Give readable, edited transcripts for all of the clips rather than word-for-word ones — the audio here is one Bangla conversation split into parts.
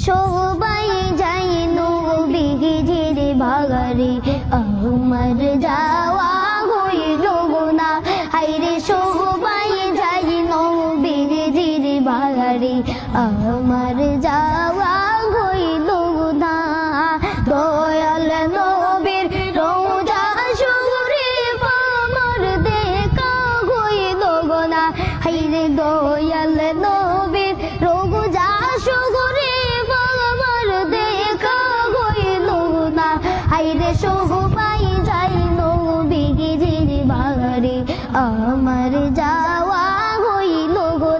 সবাই যাই নবীজির বাগারে আমার যাওয়া হইল না হায়রে সবাই যাই নবীজির বাগারে আমার যাওয়া হইল না দয়াল নবীর রোজা শরীফ আমার দেখা হইল না হায়রে দয়াল নবীর রোজা শরীফ আমার দেখা হইল না হায়রে সবাই যাই নবীজির বাগারে আমার যাওয়া হইল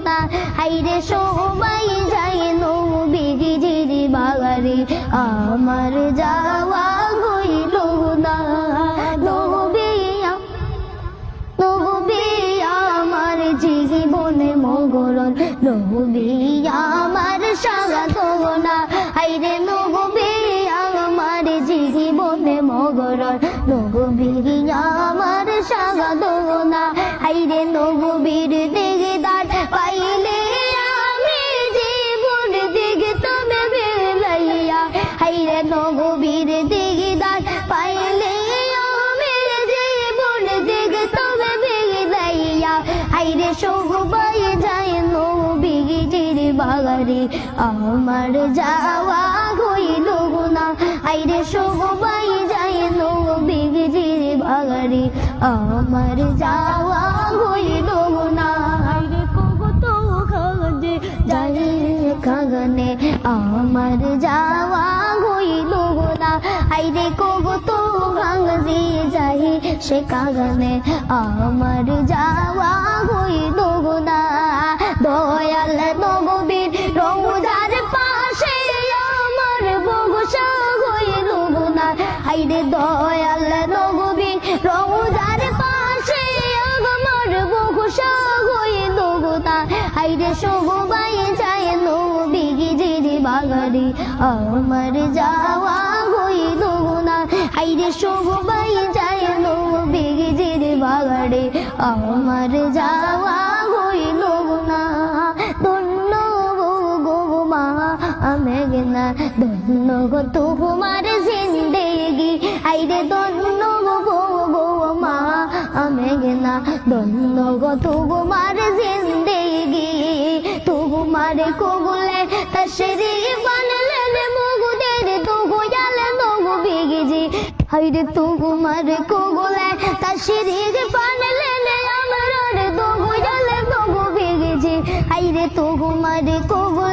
না হায়রে সবাই যাই নবীজির বাগারে আমার যাওয়া হইল না নবী আমার জীবনে মগরণ নবী আমার সাধনা হায়রে নবী আমার জীবনে মগরণ নবী আমার সাধনা হায়রে নবীর দিগদার পাইলে আমি জীবন দিগে তবে বেলাইয়া হায়রে নবীর দিগদার পাইলে আমি জীবন দিগে তবে বেলাইয়া হায়রে সবাই যায় নবীজির বাগারে আমার যাওয়া হইল না হায়রে সবাই যায় নবীজির বাগারে আমার যাওয়া হইল না হায়রে কত খাজে যাই খাগনে আমার যাওয়া হইল না হায়রে কত খাজে যাই সে কাগনে আমার যাওয়া হইল না দয়াল নবীর রোজার পাশে আমার বগসা হইল না হায়রে দয়াল নবীর রোজার পাশে আমার বগসা হইল না হায়রে সবাই যায় নবীজির বাগারে আমার যাওয়া হইল না হায়রে সবাই যায় নবীজির বাগারে আমার যাওয়া হইল না ধন্য গো মা মেঘনা ধন্য গো তোমার জিন্দেগি হায়রে ধন্য গো মা মেঘনা ধন্য গো তোমার জিন্দেগি তোমার কবুলে তশরীফ আনলেন মুগদের দুয়াল নবীজি হায়রে তোমার কবুলে তশরীফ আনলেন আমরার দুয়াল নবীজি হায়রে তোমার কবুলে